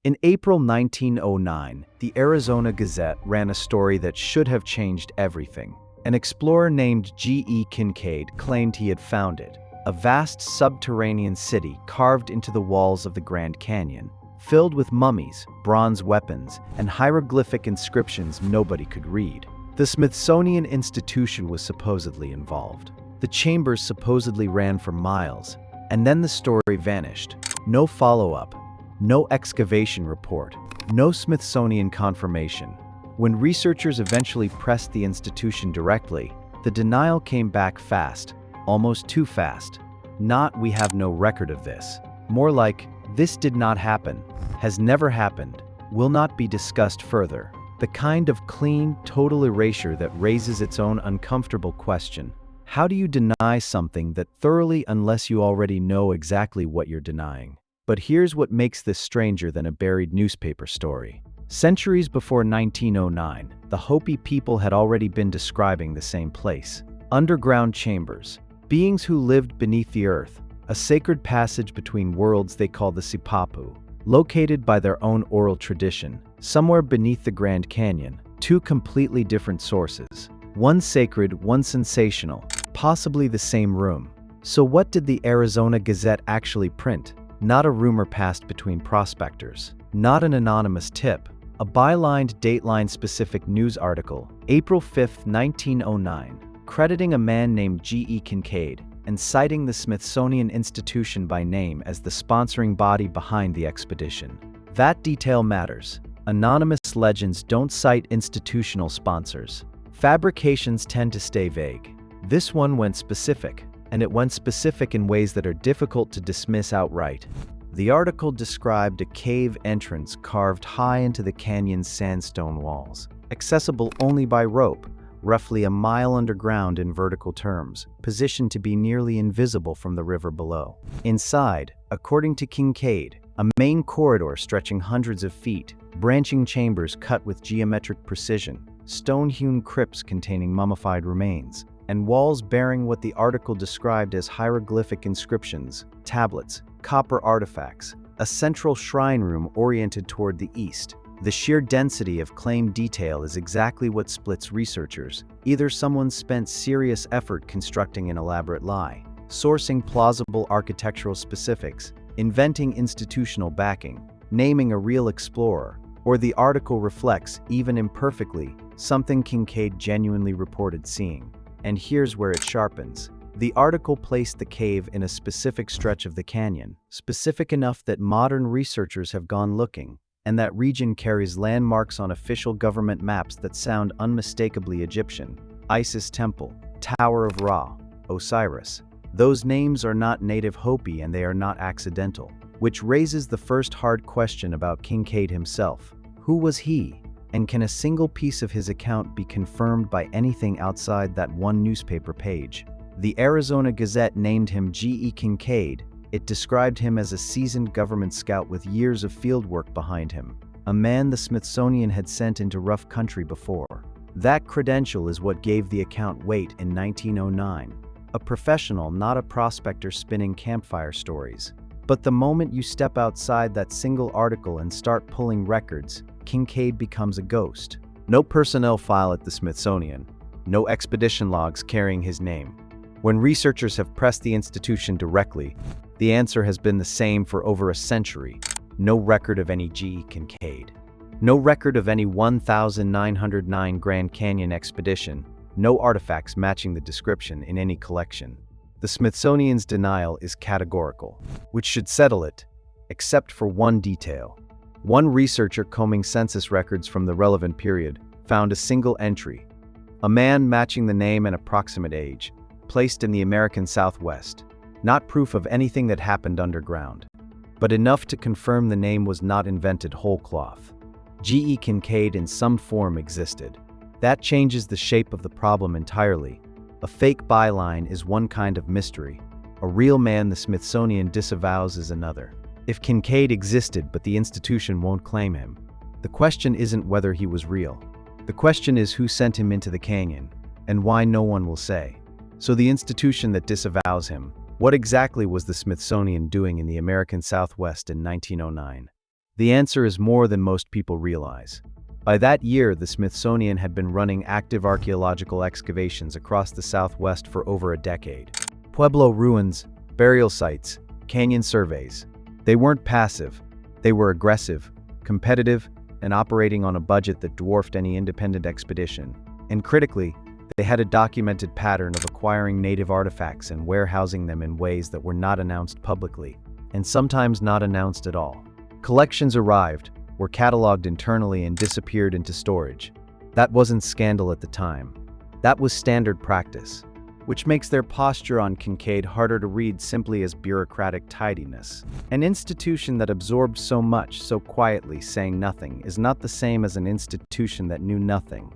In April 1909, the Arizona Gazette ran a story that should have changed everything. An explorer named G.E. Kincaid claimed he had found it, a vast subterranean city carved into the walls of the Grand Canyon, filled with mummies, bronze weapons, and hieroglyphic inscriptions nobody could read. The Smithsonian Institution was supposedly involved. The chambers supposedly ran for miles, and then the story vanished. No follow-up, no excavation report, no Smithsonian confirmation. When researchers eventually pressed the institution directly, the denial came back fast, almost too fast. Not "we have no record of this." More like, "this did not happen, has never happened, will not be discussed further." The kind of clean, total erasure that raises its own uncomfortable question. How do you deny something that thoroughly unless you already know exactly what you're denying? But here's what makes this stranger than a buried newspaper story. Centuries before 1909, the Hopi people had already been describing the same place. Underground chambers, beings who lived beneath the earth, a sacred passage between worlds they call the Sipapu, located by their own oral tradition, somewhere beneath the Grand Canyon. Two completely different sources. One sacred, one sensational, possibly the same room. So what did the Arizona Gazette actually print? Not a rumor passed between prospectors. Not an anonymous tip. A bylined, Dateline-specific news article, April 5, 1909, crediting a man named G.E. Kincaid and citing the Smithsonian Institution by name as the sponsoring body behind the expedition. That detail matters. Anonymous legends don't cite institutional sponsors. Fabrications tend to stay vague. This one went specific, and it went specific in ways that are difficult to dismiss outright. The article described a cave entrance carved high into the canyon's sandstone walls, accessible only by rope, roughly a mile underground in vertical terms, positioned to be nearly invisible from the river below. Inside, according to Kincaid, a main corridor stretching hundreds of feet, branching chambers cut with geometric precision, stone-hewn crypts containing mummified remains, and walls bearing what the article described as hieroglyphic inscriptions, tablets, copper artifacts, a central shrine room oriented toward the east. The sheer density of claimed detail is exactly what splits researchers. Either someone spent serious effort constructing an elaborate lie, sourcing plausible architectural specifics, inventing institutional backing, naming a real explorer, or the article reflects, even imperfectly, something Kincaid genuinely reported seeing. And here's where it sharpens. The article placed the cave in a specific stretch of the canyon, specific enough that modern researchers have gone looking, and that region carries landmarks on official government maps that sound unmistakably Egyptian. Isis Temple, Tower of Ra, Osiris. Those names are not native Hopi and they are not accidental, which raises the first hard question about Kincaid himself. Who was he? And can a single piece of his account be confirmed by anything outside that one newspaper page? The Arizona Gazette named him G.E. Kincaid. It described him as a seasoned government scout with years of fieldwork behind him, a man the Smithsonian had sent into rough country before. That credential is what gave the account weight in 1909. A professional, not a prospector spinning campfire stories. But the moment you step outside that single article and start pulling records, Kincaid becomes a ghost. No personnel file at the Smithsonian, no expedition logs carrying his name. When researchers have pressed the institution directly, the answer has been the same for over a century. No record of any G.E. Kincaid. No record of any 1909 Grand Canyon expedition. No artifacts matching the description in any collection. The Smithsonian's denial is categorical, which should settle it, except for one detail. One researcher combing census records from the relevant period found a single entry, a man matching the name and approximate age, placed in the American Southwest. Not proof of anything that happened underground, but enough to confirm the name was not invented whole cloth. G.E. Kincaid in some form existed. That changes the shape of the problem entirely. A fake byline is one kind of mystery. A real man the Smithsonian disavows is another. If Kincaid existed but the institution won't claim him, the question isn't whether he was real. The question is who sent him into the canyon, and why no one will say. So the institution that disavows him, what exactly was the Smithsonian doing in the American Southwest in 1909? The answer is more than most people realize. By that year, the Smithsonian had been running active archaeological excavations across the Southwest for over a decade. Pueblo ruins, burial sites, canyon surveys. They weren't passive. They were aggressive, competitive, and operating on a budget that dwarfed any independent expedition. And critically, they had a documented pattern of acquiring native artifacts and warehousing them in ways that were not announced publicly, and sometimes not announced at all. Collections arrived, were cataloged internally, and disappeared into storage. That wasn't scandal at the time. That was standard practice, which makes their posture on Kincaid harder to read simply as bureaucratic tidiness. An institution that absorbed so much so quietly, saying nothing, is not the same as an institution that knew nothing.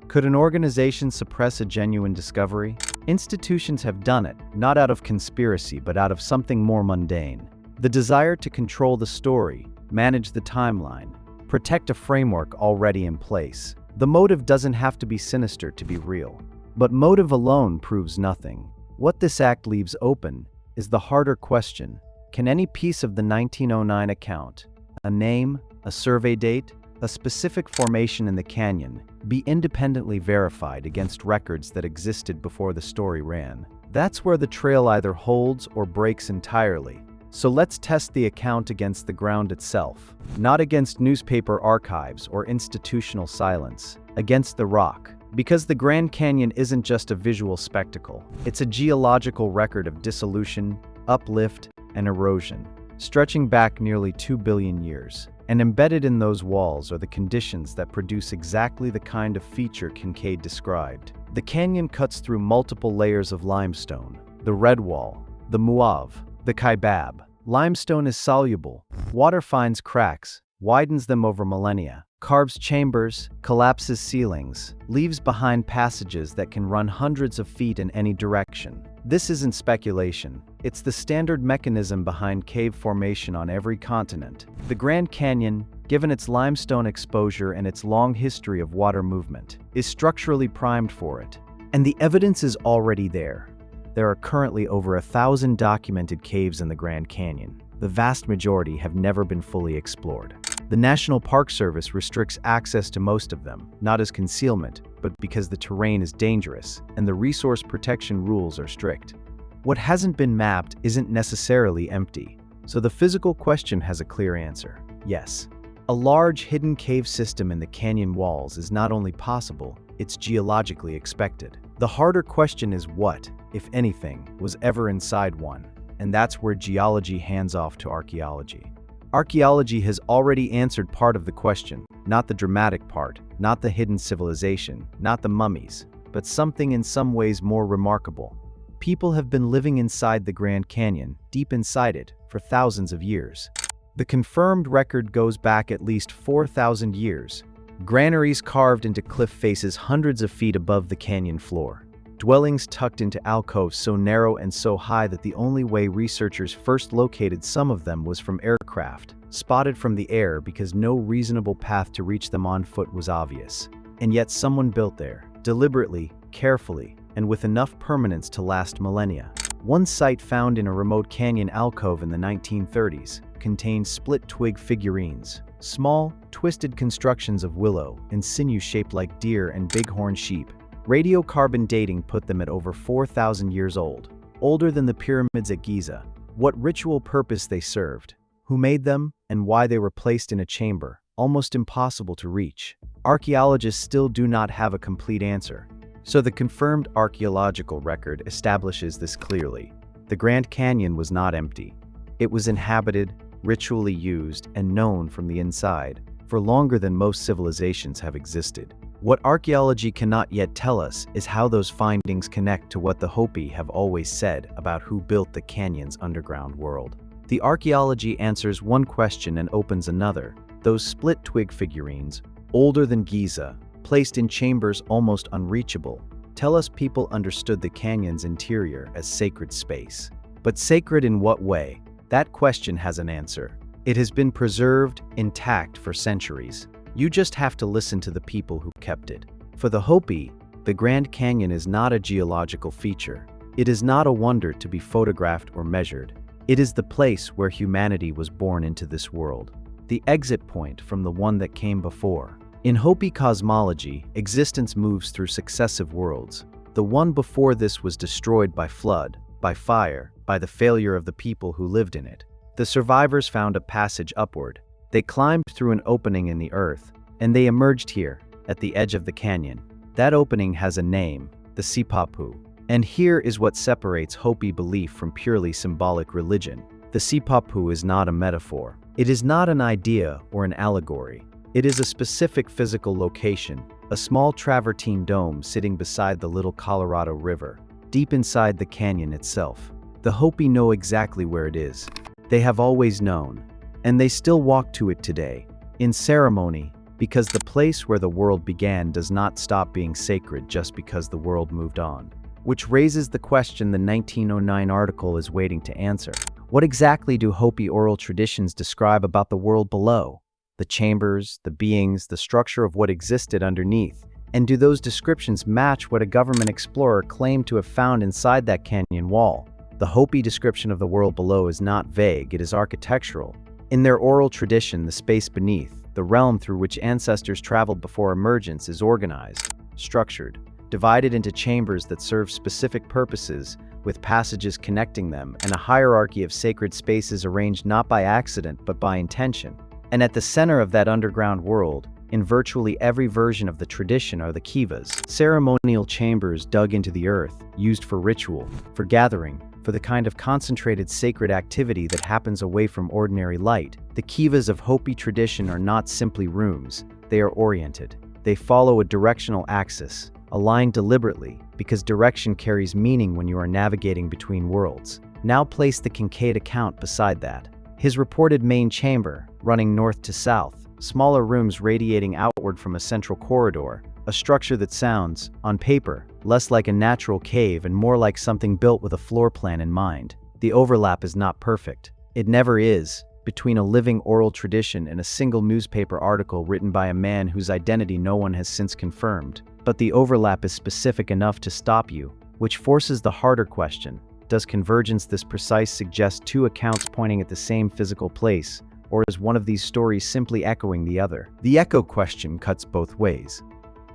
Could an organization suppress a genuine discovery? Institutions have done it, not out of conspiracy, but out of something more mundane. The desire to control the story, manage the timeline, protect a framework already in place. The motive doesn't have to be sinister to be real. But motive alone proves nothing. What this act leaves open is the harder question: can any piece of the 1909 account, a name, a survey date, a specific formation in the canyon, be independently verified against records that existed before the story ran? That's where the trail either holds or breaks entirely. So let's test the account against the ground itself, not against newspaper archives or institutional silence, against the rock. Because the Grand Canyon isn't just a visual spectacle, it's a geological record of dissolution, uplift, and erosion, stretching back nearly 2 billion years. And embedded in those walls are the conditions that produce exactly the kind of feature Kincaid described. The canyon cuts through multiple layers of limestone: the red wall, the muav, the kaibab. Limestone is soluble. Water finds cracks, widens them over millennia, carves chambers, collapses ceilings, leaves behind passages that can run hundreds of feet in any direction. This isn't speculation. It's the standard mechanism behind cave formation on every continent. The Grand Canyon, given its limestone exposure and its long history of water movement, is structurally primed for it. And the evidence is already there. There are currently over 1,000 documented caves in the Grand Canyon. The vast majority have never been fully explored. The National Park Service restricts access to most of them, not as concealment, but because the terrain is dangerous and the resource protection rules are strict. What hasn't been mapped isn't necessarily empty, so the physical question has a clear answer: yes. A large hidden cave system in the canyon walls is not only possible, it's geologically expected. The harder question is what, if anything, was ever inside one, and that's where geology hands off to archaeology. Archaeology has already answered part of the question, not the dramatic part, not the hidden civilization, not the mummies, but something in some ways more remarkable. People have been living inside the Grand Canyon, deep inside it, for thousands of years. The confirmed record goes back at least 4,000 years. Granaries carved into cliff faces hundreds of feet above the canyon floor. Dwellings tucked into alcoves so narrow and so high that the only way researchers first located some of them was from aircraft, spotted from the air because no reasonable path to reach them on foot was obvious. And yet someone built there, deliberately, carefully, and with enough permanence to last millennia. One site found in a remote canyon alcove in the 1930s contained split-twig figurines, small, twisted constructions of willow and sinew shaped like deer and bighorn sheep. Radiocarbon dating put them at over 4,000 years old, older than the pyramids at Giza. What ritual purpose they served, who made them, and why they were placed in a chamber, almost impossible to reach. Archaeologists still do not have a complete answer. So the confirmed archaeological record establishes this clearly. The Grand Canyon was not empty. It was inhabited, ritually used, and known from the inside for longer than most civilizations have existed. What archaeology cannot yet tell us is how those findings connect to what the Hopi have always said about who built the canyon's underground world. The archaeology answers one question and opens another. Those split twig figurines, older than Giza, placed in chambers almost unreachable, tell us people understood the canyon's interior as sacred space. But sacred in what way? That question has an answer. It has been preserved, intact for centuries. You just have to listen to the people who kept it. For the Hopi, the Grand Canyon is not a geological feature. It is not a wonder to be photographed or measured. It is the place where humanity was born into this world. the exit point from the one that came before. In Hopi cosmology, existence moves through successive worlds. The one before this was destroyed by flood, by fire, by the failure of the people who lived in it. The survivors found a passage upward. They climbed through an opening in the earth, and they emerged here, at the edge of the canyon. That opening has a name, the Sipapu. And here is what separates Hopi belief from purely symbolic religion. The Sipapu is not a metaphor. It is not an idea or an allegory. It is a specific physical location, a small travertine dome sitting beside the little Colorado River, deep inside the canyon itself. The Hopi know exactly where it is. They have always known, and they still walk to it today, in ceremony, because the place where the world began does not stop being sacred just because the world moved on. Which raises the question the 1909 article is waiting to answer. What exactly do Hopi oral traditions describe about the world below? The chambers, the beings, the structure of what existed underneath? And do those descriptions match what a government explorer claimed to have found inside that canyon wall? The Hopi description of the world below is not vague, it is architectural. In their oral tradition, the space beneath, the realm through which ancestors traveled before emergence, is organized, structured, divided into chambers that serve specific purposes, with passages connecting them, and a hierarchy of sacred spaces arranged not by accident but by intention. And at the center of that underground world, in virtually every version of the tradition, are the kivas, ceremonial chambers dug into the earth, used for ritual, for gathering, for the kind of concentrated sacred activity that happens away from ordinary light. The kivas of Hopi tradition are not simply rooms, they are oriented. They follow a directional axis, aligned deliberately, because direction carries meaning when you are navigating between worlds. Now place the Kincaid account beside that. His reported main chamber, running north to south, smaller rooms radiating outward from a central corridor, a structure that sounds, on paper, less like a natural cave and more like something built with a floor plan in mind. The overlap is not perfect. It never is, between a living oral tradition and a single newspaper article written by a man whose identity no one has since confirmed. But the overlap is specific enough to stop you, which forces the harder question: does convergence this precise suggest two accounts pointing at the same physical place, or is one of these stories simply echoing the other? The echo question cuts both ways.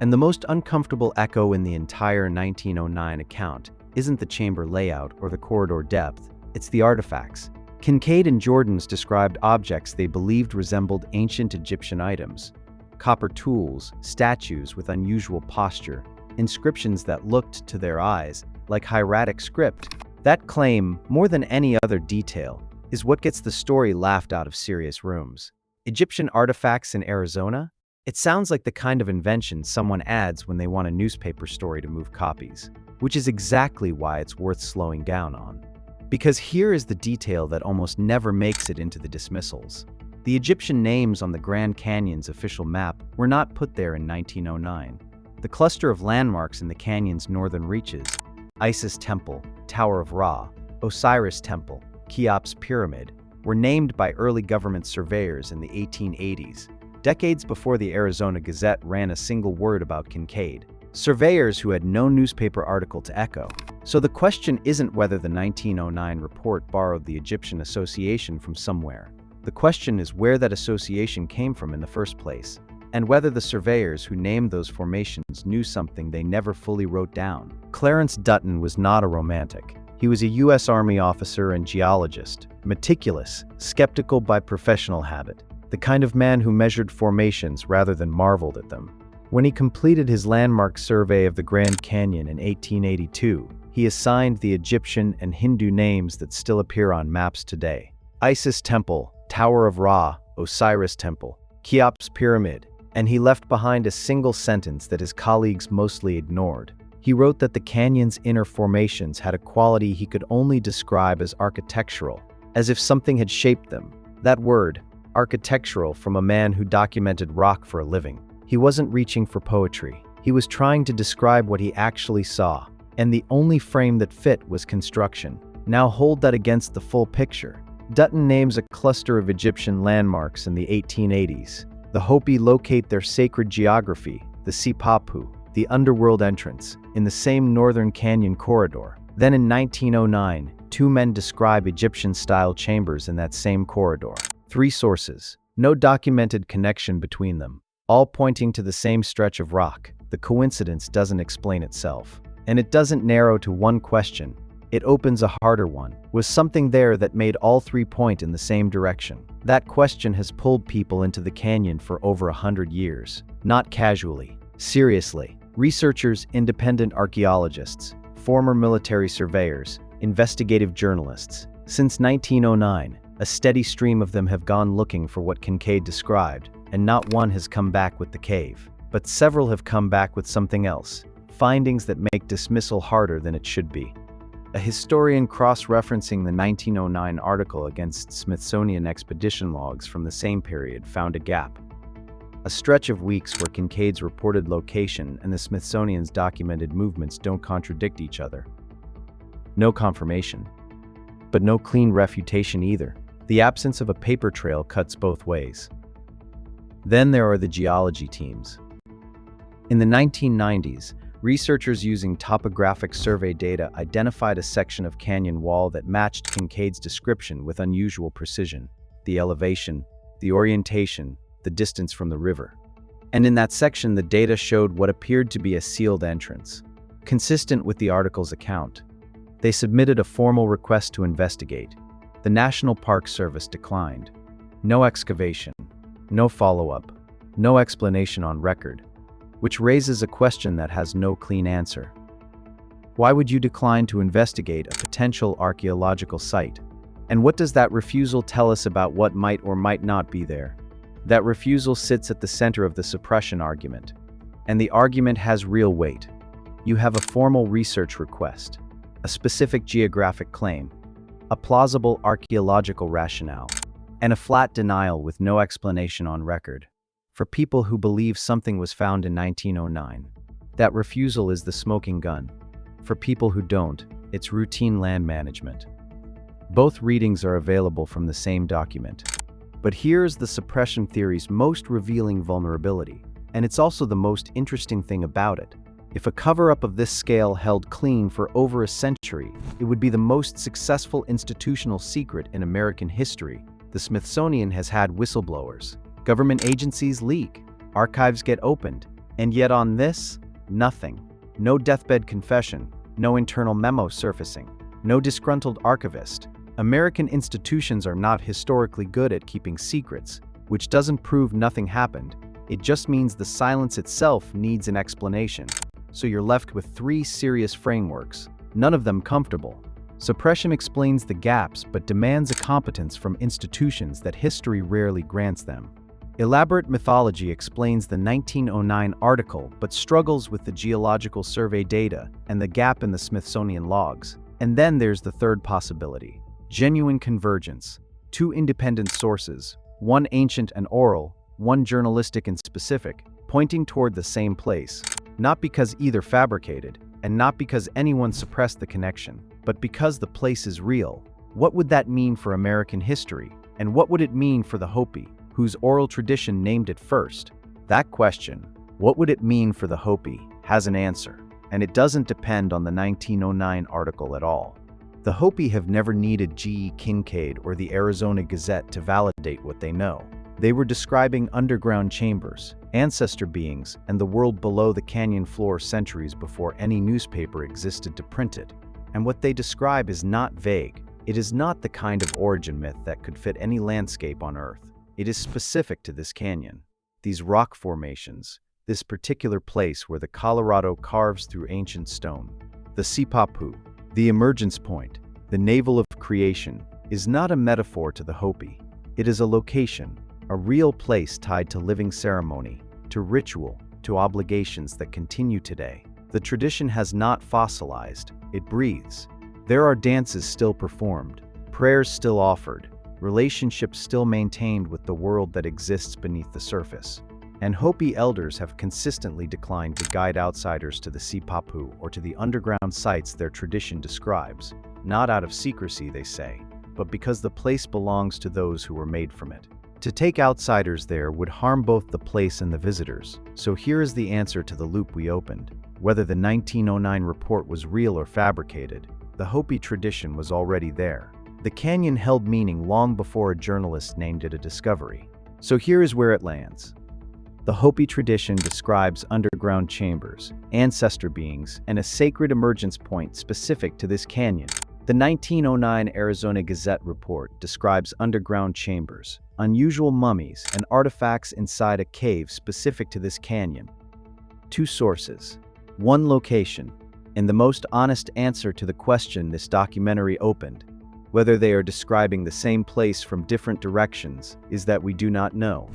And the most uncomfortable echo in the entire 1909 account isn't the chamber layout or the corridor depth, it's the artifacts. Kincaid and Jordan's described objects they believed resembled ancient Egyptian items. Copper tools, statues with unusual posture, inscriptions that looked, to their eyes, like hieratic script. That claim, more than any other detail, is what gets the story laughed out of serious rooms. Egyptian artifacts in Arizona? It sounds like the kind of invention someone adds when they want a newspaper story to move copies, which is exactly why it's worth slowing down on. Because here is the detail that almost never makes it into the dismissals. The Egyptian names on the Grand Canyon's official map were not put there in 1909. The cluster of landmarks in the canyon's northern reaches, Isis Temple, Tower of Ra, Osiris Temple, Cheops Pyramid, were named by early government surveyors in the 1880s, decades before the Arizona Gazette ran a single word about Kincaid. Surveyors who had no newspaper article to echo. So the question isn't whether the 1909 report borrowed the Egyptian association from somewhere. The question is where that association came from in the first place, and whether the surveyors who named those formations knew something they never fully wrote down. Clarence Dutton was not a romantic. He was a U.S. Army officer and geologist, meticulous, skeptical by professional habit, the kind of man who measured formations rather than marveled at them. When he completed his landmark survey of the Grand Canyon in 1882, he assigned the Egyptian and Hindu names that still appear on maps today: Isis Temple, Tower of Ra, Osiris Temple, Cheops Pyramid, and he left behind a single sentence that his colleagues mostly ignored. He wrote that the canyon's inner formations had a quality he could only describe as architectural, as if something had shaped them. That word, architectural, from a man who documented rock for a living. He wasn't reaching for poetry. He was trying to describe what he actually saw, and the only frame that fit was construction. Now hold that against the full picture. Dutton names a cluster of Egyptian landmarks in the 1880s. The Hopi locate their sacred geography, the Sipapu, the underworld entrance, in the same northern canyon corridor. Then in 1909, two men describe Egyptian-style chambers in that same corridor. 3 sources: No documented connection between them, all pointing to the same stretch of rock. The coincidence doesn't explain itself. And it doesn't narrow to one question. It opens a harder one. Was something there that made all three point in the same direction? That question has pulled people into the canyon for over 100 years. Not casually. Seriously. Researchers, independent archaeologists, former military surveyors, investigative journalists. Since 1909, a steady stream of them have gone looking for what Kincaid described, and not one has come back with the cave. But several have come back with something else, findings that make dismissal harder than it should be. A historian cross-referencing the 1909 article against Smithsonian expedition logs from the same period found a gap. A stretch of weeks where Kincaid's reported location and the Smithsonian's documented movements don't contradict each other. No confirmation. But no clean refutation either. The absence of a paper trail cuts both ways. Then there are the geology teams. In the 1990s, researchers using topographic survey data identified a section of canyon wall that matched Kincaid's description with unusual precision. The elevation, the orientation, the distance from the river. And in that section, the data showed what appeared to be a sealed entrance. Consistent with the article's account, they submitted a formal request to investigate. The National Park Service declined. No excavation, no follow-up, no explanation on record, which raises a question that has no clean answer. Why would you decline to investigate a potential archaeological site? And what does that refusal tell us about what might or might not be there? That refusal sits at the center of the suppression argument. And the argument has real weight. You have a formal research request, a specific geographic claim, a plausible archaeological rationale, and a flat denial with no explanation on record. For people who believe something was found in 1909, that refusal is the smoking gun. For people who don't, it's routine land management. Both readings are available from the same document. But here's the suppression theory's most revealing vulnerability, and it's also the most interesting thing about it. If a cover-up of this scale held clean for over a century, it would be the most successful institutional secret in American history. The Smithsonian has had whistleblowers. Government agencies leak, archives get opened, and yet on this, nothing. No deathbed confession, no internal memo surfacing, no disgruntled archivist. American institutions are not historically good at keeping secrets, which doesn't prove nothing happened. It just means the silence itself needs an explanation. So you're left with three serious frameworks, none of them comfortable. Suppression explains the gaps but demands a competence from institutions that history rarely grants them. Elaborate mythology explains the 1909 article but struggles with the geological survey data and the gap in the Smithsonian logs. And then there's the third possibility. Genuine convergence. Two independent sources, one ancient and oral, one journalistic and specific, pointing toward the same place. Not because either fabricated, and not because anyone suppressed the connection, but because the place is real. What would that mean for American history? And what would it mean for the Hopi, whose oral tradition named it first? That question, what would it mean for the Hopi, has an answer, and it doesn't depend on the 1909 article at all. The Hopi have never needed G.E. Kincaid or the Arizona Gazette to validate what they know. They were describing underground chambers, ancestor beings, and the world below the canyon floor centuries before any newspaper existed to print it. And what they describe is not vague. It is not the kind of origin myth that could fit any landscape on Earth. It is specific to this canyon, these rock formations, this particular place where the Colorado carves through ancient stone. The Sipapu, the emergence point, the navel of creation, is not a metaphor to the Hopi. It is a location, a real place tied to living ceremony, to ritual, to obligations that continue today. The tradition has not fossilized, it breathes. There are dances still performed, prayers still offered, relationships still maintained with the world that exists beneath the surface. And Hopi elders have consistently declined to guide outsiders to the Sipapu or to the underground sites their tradition describes, not out of secrecy, they say, but because the place belongs to those who were made from it. To take outsiders there would harm both the place and the visitors. So here is the answer to the loop we opened. Whether the 1909 report was real or fabricated, the Hopi tradition was already there. The canyon held meaning long before a journalist named it a discovery. So here is where it lands. The Hopi tradition describes underground chambers, ancestor beings, and a sacred emergence point specific to this canyon. The 1909 Arizona Gazette report describes underground chambers, unusual mummies, and artifacts inside a cave specific to this canyon. Two sources, one location, and the most honest answer to the question this documentary opened, whether they are describing the same place from different directions, is that we do not know.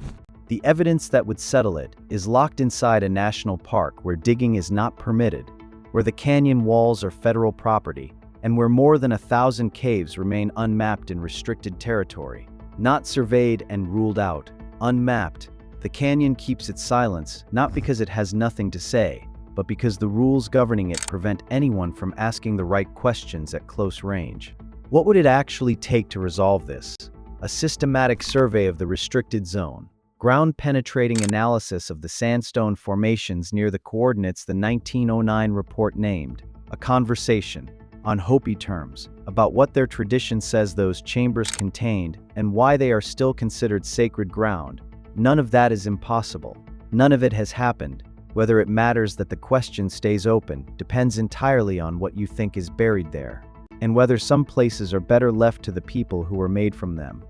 The evidence that would settle it is locked inside a national park where digging is not permitted, where the canyon walls are federal property, and where more than 1,000 caves remain unmapped in restricted territory. Not surveyed and ruled out, unmapped, the canyon keeps its silence not because it has nothing to say, but because the rules governing it prevent anyone from asking the right questions at close range. What would it actually take to resolve this? A systematic survey of the restricted zone, ground-penetrating analysis of the sandstone formations near the coordinates the 1909 report named, a conversation, on Hopi terms, about what their tradition says those chambers contained and why they are still considered sacred ground. None of that is impossible. None of it has happened. Whether it matters that the question stays open depends entirely on what you think is buried there, and whether some places are better left to the people who were made from them.